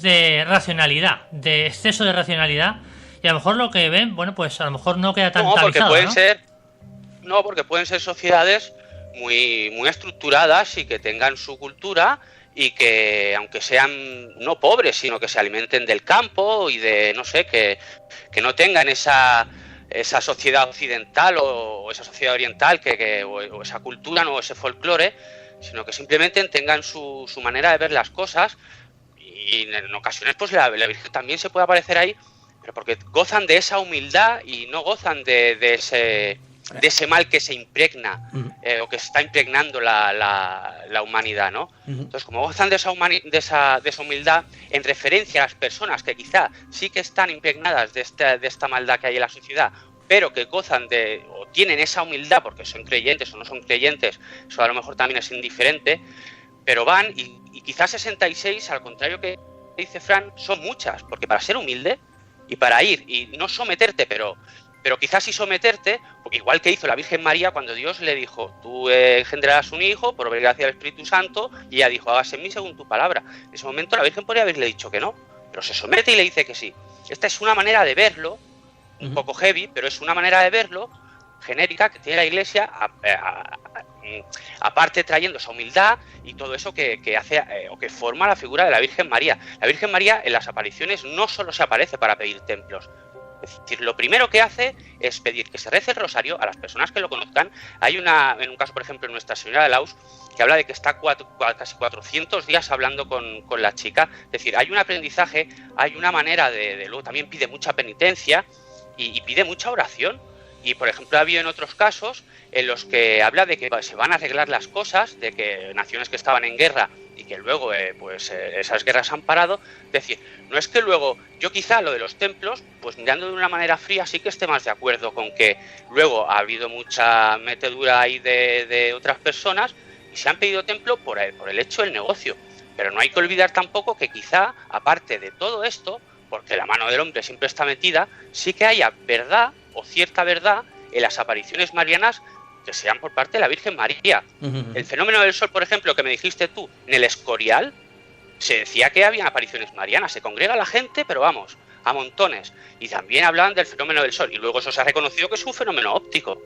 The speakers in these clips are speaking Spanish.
de racionalidad, de exceso de racionalidad, y a lo mejor lo que ven, bueno, pues a lo mejor no queda tan avisado, porque pueden ser sociedades muy, muy estructuradas y que tengan su cultura y que, aunque sean no pobres, sino que se alimenten del campo y de, no sé, que no tengan esa sociedad occidental o esa sociedad oriental o esa cultura, no, o ese folclore, sino que simplemente tengan su manera de ver las cosas. Y en ocasiones pues la Virgen también se puede aparecer ahí, pero porque gozan de esa humildad y no gozan de ese mal que se impregna o que está impregnando la humanidad, ¿no? Entonces, como gozan de esa humildad en referencia a las personas que quizá sí que están impregnadas de esta maldad que hay en la sociedad, pero que gozan o tienen esa humildad porque son creyentes o no son creyentes, eso a lo mejor también es indiferente, pero van y quizás 66, al contrario que dice Fran, son muchas, porque para ser humilde y para ir y no someterte, pero quizás sí someterte, porque igual que hizo la Virgen María cuando Dios le dijo, tú engendrarás un hijo por gracia del Espíritu Santo, y ella dijo, hágase en mí según tu palabra. En ese momento la Virgen podría haberle dicho que no, pero se somete y le dice que sí. Esta es una manera de verlo, un poco heavy, pero es una manera de verlo genérica que tiene la Iglesia, aparte trayendo esa humildad y todo eso que hace o que forma la figura de la Virgen María. La Virgen María en las apariciones no solo se aparece para pedir templos. Es decir, lo primero que hace es pedir que se rece el rosario a las personas que lo conozcan. Hay en un caso, por ejemplo, en Nuestra Señora de Laus, que habla de que está casi 400 días hablando con la chica. Es decir, hay un aprendizaje, hay una manera luego también pide mucha penitencia y pide mucha oración. Y, por ejemplo, ha habido en otros casos en los que habla de que se van a arreglar las cosas, de que naciones que estaban en guerra y que luego esas guerras han parado. Es decir, no es que luego, yo quizá lo de los templos, pues mirando de una manera fría sí que esté más de acuerdo con que luego ha habido mucha metedura ahí de otras personas y se han pedido templo por el hecho del negocio. Pero no hay que olvidar tampoco que quizá, aparte de todo esto, porque la mano del hombre siempre está metida, sí que haya verdad o cierta verdad en las apariciones marianas que sean por parte de la Virgen María. El fenómeno del sol, por ejemplo, que me dijiste tú, en el Escorial, se decía que había apariciones marianas, se congrega la gente, pero vamos, a montones. Y también hablaban del fenómeno del sol, y luego eso se ha reconocido que es un fenómeno óptico.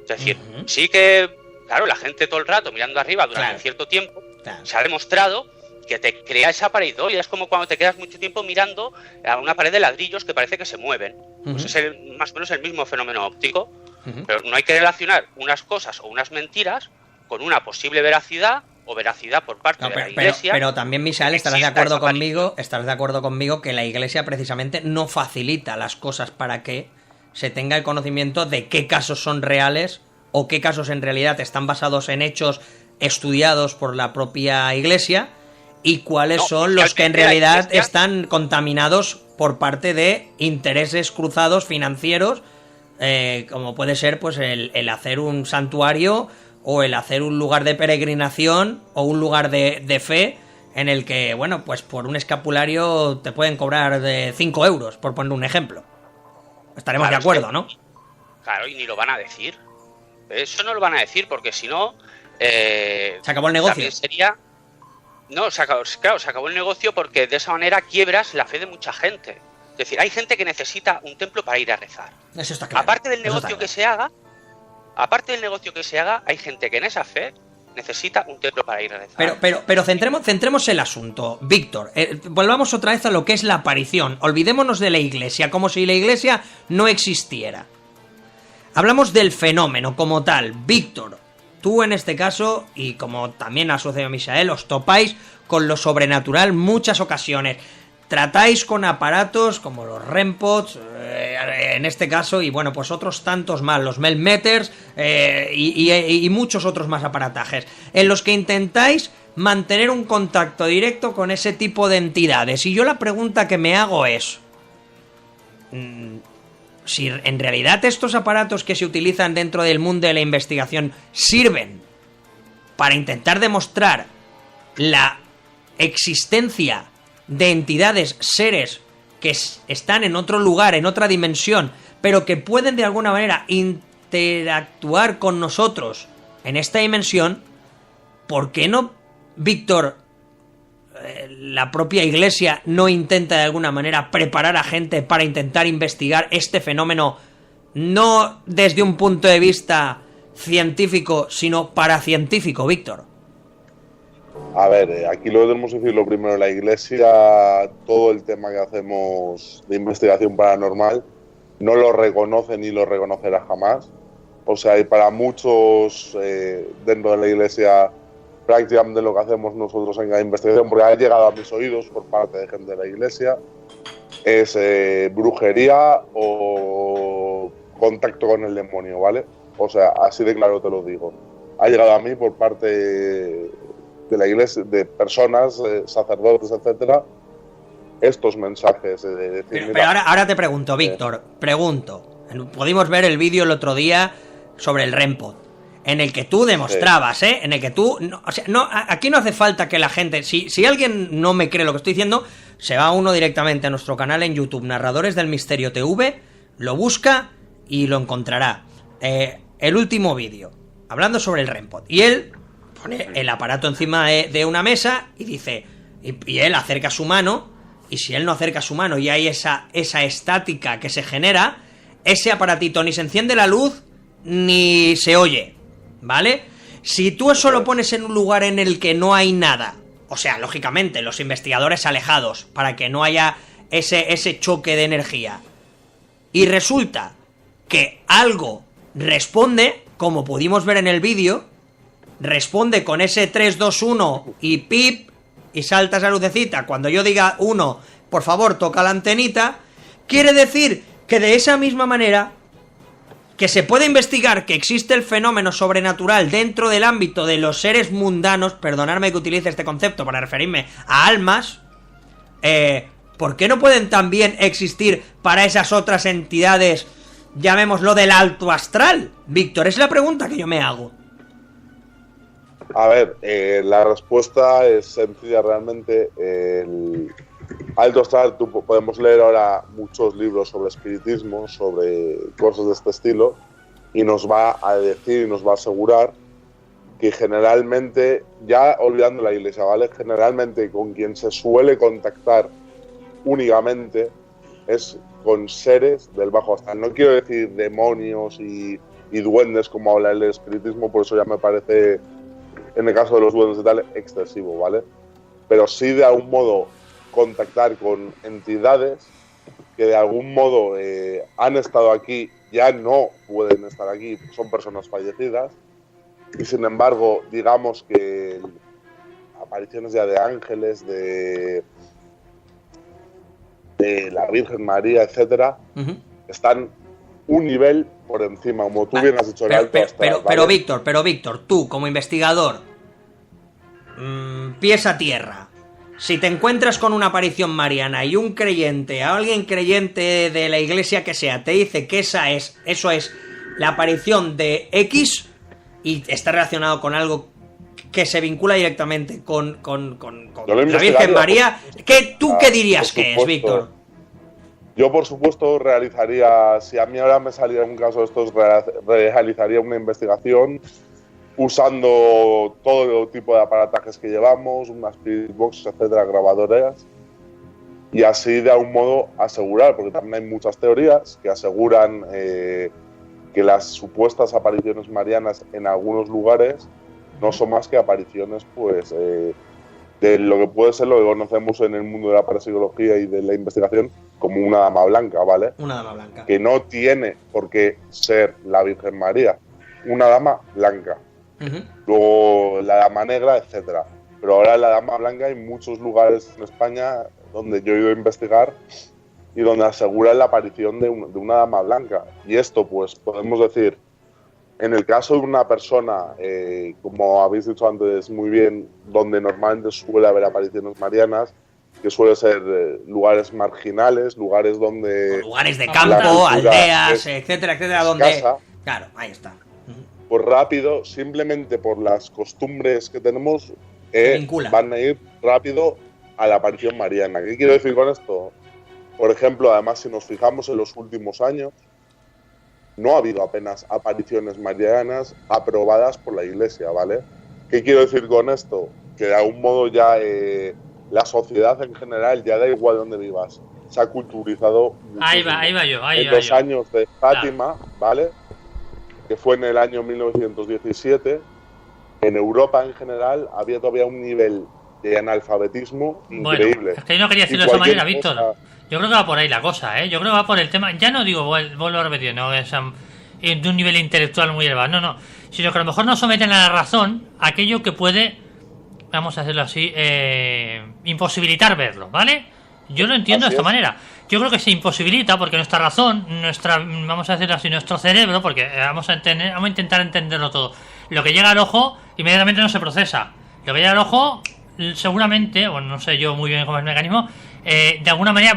Es decir, sí que, claro, la gente todo el rato mirando arriba durante cierto tiempo, se ha demostrado que te crea esa pareidolia. Es como cuando te quedas mucho tiempo mirando a una pared de ladrillos que parece que se mueven. Pues es más o menos el mismo fenómeno óptico. Pero no hay que relacionar unas cosas o unas mentiras con una posible veracidad o veracidad por parte de la Iglesia. Pero también, Misael, estarás de acuerdo conmigo que la Iglesia precisamente no facilita las cosas para que se tenga el conocimiento de qué casos son reales o qué casos en realidad están basados en hechos estudiados por la propia Iglesia y cuáles son los que en realidad están contaminados por parte de intereses cruzados financieros, como puede ser pues el hacer un santuario o el hacer un lugar de peregrinación o un lugar de fe en el que, bueno, pues por un escapulario te pueden cobrar de 5 euros, por poner un ejemplo. Estaremos de acuerdo, ¿no? Claro, y ni lo van a decir. Eso no lo van a decir porque si no... se acabó el negocio. También sería... No, se acabó el negocio porque de esa manera quiebras la fe de mucha gente. Es decir, hay gente que necesita un templo para ir a rezar. Eso está claro. Aparte del negocio que se haga, hay gente que en esa fe necesita un templo para ir a rezar. Pero centremos el asunto. Víctor, volvamos otra vez a lo que es la aparición. Olvidémonos de la Iglesia, como si la Iglesia no existiera. Hablamos del fenómeno como tal. Víctor, tú en este caso, y como también ha sucedido a Misael, os topáis con lo sobrenatural muchas ocasiones. Tratáis con aparatos como los REM-pods, en este caso, y bueno, pues otros tantos más, los Melmeters y muchos otros más aparatajes, en los que intentáis mantener un contacto directo con ese tipo de entidades. Y yo la pregunta que me hago es... si en realidad estos aparatos que se utilizan dentro del mundo de la investigación sirven para intentar demostrar la existencia de entidades, seres que están en otro lugar, en otra dimensión, pero que pueden de alguna manera interactuar con nosotros en esta dimensión, ¿por qué no, Víctor, la propia Iglesia no intenta de alguna manera preparar a gente para intentar investigar este fenómeno, no desde un punto de vista científico, sino paracientífico, Víctor? A ver, aquí lo debemos decir lo primero, la Iglesia, todo el tema que hacemos de investigación paranormal, no lo reconoce ni lo reconocerá jamás. O sea, y para muchos dentro de la Iglesia, prácticamente lo que hacemos nosotros en la investigación, porque ha llegado a mis oídos por parte de gente de la Iglesia, es brujería o contacto con el demonio, ¿vale? O sea, así de claro te lo digo. Ha llegado a mí por parte de la Iglesia, de personas, sacerdotes, etcétera, estos mensajes de decir... Pero ahora te pregunto, Víctor, pudimos ver el vídeo el otro día sobre el REM-pod, en el que tú demostrabas, en el que tú... aquí no hace falta que la gente... Si alguien no me cree lo que estoy diciendo, se va uno directamente a nuestro canal en YouTube, Narradores del Misterio TV, lo busca y lo encontrará. El último vídeo, hablando sobre el REM-pod. Y él pone el aparato encima de una mesa y dice... Y él acerca su mano, y si él no acerca su mano y hay esa estática que se genera, ese aparatito ni se enciende la luz ni se oye, ¿vale? Si tú eso lo pones en un lugar en el que no hay nada, o sea, lógicamente, los investigadores alejados, para que no haya ese choque de energía, y resulta que algo responde, como pudimos ver en el vídeo, responde con ese 3, 2, 1 y pip, y salta esa lucecita, cuando yo diga 1, por favor, toca la antenita, quiere decir que de esa misma manera que se puede investigar que existe el fenómeno sobrenatural dentro del ámbito de los seres mundanos, perdonadme que utilice este concepto para referirme a almas, ¿por qué no pueden también existir para esas otras entidades, llamémoslo del alto astral? Víctor, es la pregunta que yo me hago. A ver, la respuesta es sencilla realmente. El alto astral, podemos leer ahora muchos libros sobre espiritismo, sobre cosas de este estilo, y nos va a decir y nos va a asegurar que generalmente, ya olvidando la Iglesia, ¿vale? Generalmente con quien se suele contactar únicamente es con seres del bajo astral. No quiero decir demonios y duendes como habla el espiritismo, por eso ya me parece, en el caso de los duendes y tal, excesivo, ¿vale? Pero sí de algún modo contactar con entidades que de algún modo han estado aquí, ya no pueden estar aquí, son personas fallecidas, y sin embargo, digamos que apariciones ya de ángeles, de la Virgen María, etcétera, están un nivel por encima, como tú bien has dicho, el alto astral, ¿vale? Pero Víctor, tú como investigador, pies a tierra, si te encuentras con una aparición mariana y un creyente, alguien creyente de la iglesia que sea, te dice que eso es la aparición de X y está relacionado con algo que se vincula directamente con la Virgen María, ¿qué dirías que es, Víctor? Yo, por supuesto, realizaría, si a mí ahora me saliera un caso de estos, realizaría una investigación usando todo tipo de aparatajes que llevamos, unas spirit boxes, etcétera, grabadoras, y así de algún modo asegurar, porque también hay muchas teorías que aseguran que las supuestas apariciones marianas en algunos lugares no son más que apariciones, pues, de lo que puede ser lo que conocemos en el mundo de la parapsicología y de la investigación como una dama blanca, ¿vale? Una dama blanca. Que no tiene por qué ser la Virgen María, una dama blanca. Luego la dama negra, etcétera. Pero ahora la dama blanca hay muchos lugares en España donde yo he ido a investigar y donde aseguran la aparición de una dama blanca. Y esto, pues, podemos decir, en el caso de una persona, como habéis dicho antes muy bien, donde normalmente suele haber apariciones marianas, que suele ser lugares marginales, lugares donde... lugares de campo, aldeas, etcétera, donde... Escasa. Claro, ahí está. Pues rápido, simplemente por las costumbres que tenemos, van a ir rápido a la aparición mariana. ¿Qué quiero decir con esto? Por ejemplo, además, si nos fijamos en los últimos años, no ha habido apenas apariciones marianas aprobadas por la Iglesia, ¿vale? ¿Qué quiero decir con esto? Que de algún modo ya la sociedad en general, ya da igual donde vivas, se ha culturizado muchísimo. Ahí va yo. En los años de Fátima, claro, ¿vale? Que fue en el año 1917, en Europa en general había todavía un nivel de analfabetismo increíble. Bueno, es que yo no quería decirlo de esa manera, Víctor. Yo creo que va por ahí la cosa, ¿eh? Yo creo que va por el tema, ya no digo, vuelvo a repetir, no es de un nivel intelectual muy elevado, no, sino que a lo mejor no someten a la razón aquello que puede, vamos a hacerlo así, imposibilitar verlo, ¿ale? Yo lo entiendo de esta manera. Yo creo que se imposibilita porque nuestra razón, vamos a decirlo así, nuestro cerebro, porque vamos a intentar entenderlo todo. Lo que llega al ojo inmediatamente no se procesa. Lo que llega al ojo seguramente, bueno, no sé yo muy bien cómo es el mecanismo, de alguna manera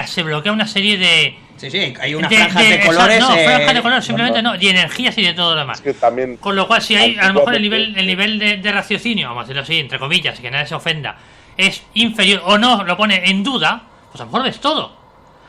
se bloquea una serie de... Sí, hay unas franjas de colores... No, franjas de colores simplemente no, y energías y de todo lo demás. Es que también, con lo cual, si hay, a lo mejor el nivel de raciocinio, vamos a decirlo así, entre comillas, y que nadie se ofenda, es inferior o no lo pone en duda, pues a lo mejor ves todo.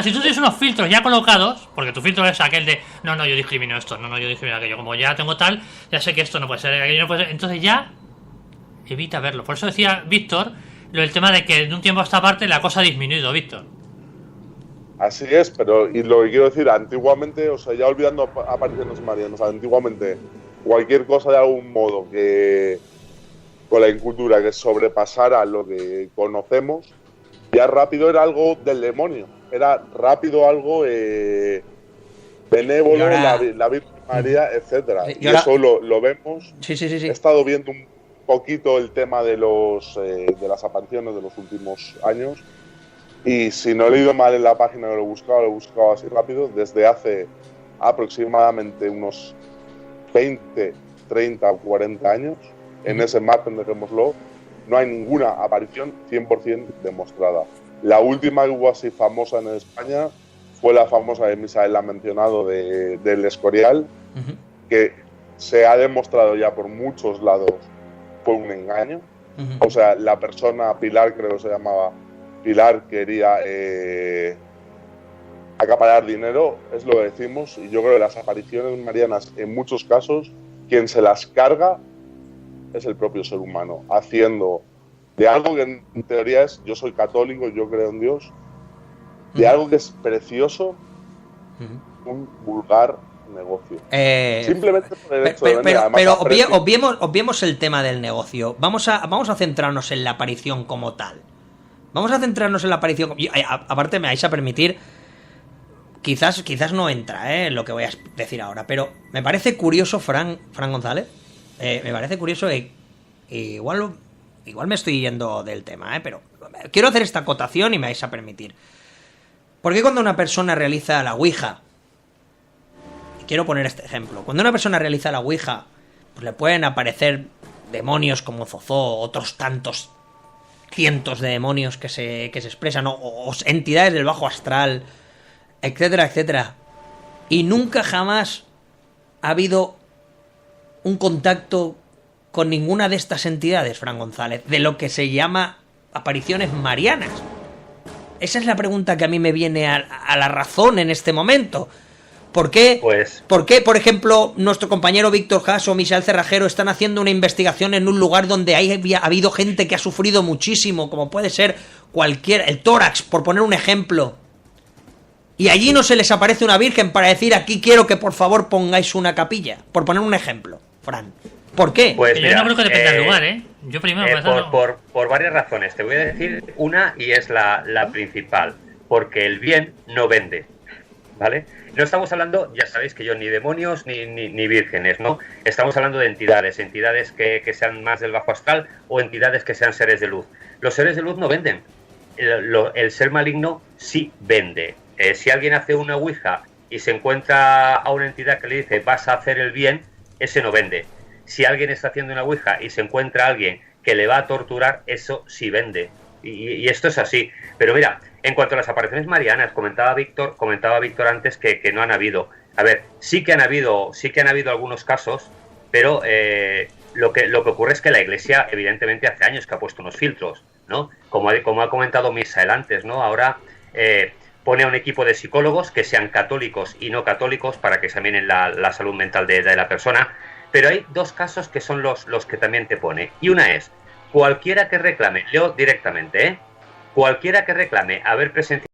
Si tú tienes unos filtros ya colocados, porque tu filtro es aquel de no, yo discrimino esto, no, yo discrimino aquello, como ya tengo tal, ya sé que esto no puede ser, aquello no puede ser, entonces ya evita verlo. Por eso decía Víctor lo del tema de que de un tiempo a esta parte la cosa ha disminuido, Víctor. Así es, pero y lo que quiero decir, antiguamente, o sea, ya olvidando apariciones marianas, o sea, antiguamente cualquier cosa de algún modo que con la incultura que sobrepasara lo que conocemos, ya rápido era algo del demonio, era rápido algo benévolo, ahora, la Virgen María, etcétera. Y ahora, eso lo vemos. Sí. He estado viendo un poquito el tema de de las apariciones de los últimos años, y si no he leído mal en la página que lo he buscado así rápido, desde hace aproximadamente unos 20, 30 o 40 años, en ese margen, dejémoslo, no hay ninguna aparición 100% demostrada. La última que hubo así famosa en España fue la famosa que Misael ha mencionado del Escorial, que se ha demostrado ya por muchos lados fue un engaño. O sea, la persona, Pilar creo que se llamaba, Pilar quería acaparar dinero, es lo que decimos, y yo creo que las apariciones marianas, en muchos casos, quien se las carga es el propio ser humano, haciendo de algo que en teoría es, yo soy católico, yo creo en Dios, de algo que es precioso, un vulgar negocio. Simplemente por el hecho de vender. Pero obviemos el tema del negocio. Vamos a centrarnos en la aparición como tal. Vamos a centrarnos en la aparición. Aparte, me vais a permitir, quizás no entra lo que voy a decir ahora, pero me parece curioso, Fran González, me parece curioso, igual me estoy yendo del tema, pero quiero hacer esta acotación y me vais a permitir. ¿Por qué cuando una persona realiza la Ouija, y quiero poner este ejemplo, cuando una persona realiza la Ouija, pues le pueden aparecer demonios como Zozó, otros tantos cientos de demonios que se expresan, o entidades del bajo astral, etcétera, etcétera, y nunca jamás ha habido un contacto con ninguna de estas entidades, Fran González, de lo que se llama apariciones marianas? Esa es la pregunta que a mí me viene a la razón en este momento. ¿Por qué, por ejemplo, nuestro compañero Víctor Haas o Misael Cerrajero están haciendo una investigación en un lugar donde ha habido gente que ha sufrido muchísimo, como puede ser el tórax, por poner un ejemplo, y allí no se les aparece una virgen para decir aquí quiero que por favor pongáis una capilla, por poner un ejemplo, Fran? ¿Por qué? Pues mira, yo no creo que dependa del lugar, Yo primero por varias razones. Te voy a decir una, y es la principal. Porque el bien no vende, ¿vale? No estamos hablando, ya sabéis que yo, ni demonios ni vírgenes, ¿no? Estamos hablando de entidades que sean más del bajo astral, o entidades que sean seres de luz. Los seres de luz no venden. El ser maligno sí vende. Si alguien hace una ouija y se encuentra a una entidad que le dice vas a hacer el bien, ese no vende. Si alguien está haciendo una ouija y se encuentra a alguien que le va a torturar, eso sí vende. Y esto es así. Pero mira, en cuanto a las apariciones marianas, comentaba Víctor antes que no han habido. A ver, sí que han habido algunos casos, pero lo que ocurre es que la Iglesia, evidentemente, hace años que ha puesto unos filtros, ¿no? Como ha comentado Misael antes, ¿no? Ahora pone a un equipo de psicólogos que sean católicos y no católicos para que examinen la salud mental de la persona. Pero hay dos casos que son los que también te pone. Y una es, cualquiera que reclame, yo directamente, cualquiera que reclame haber presenciado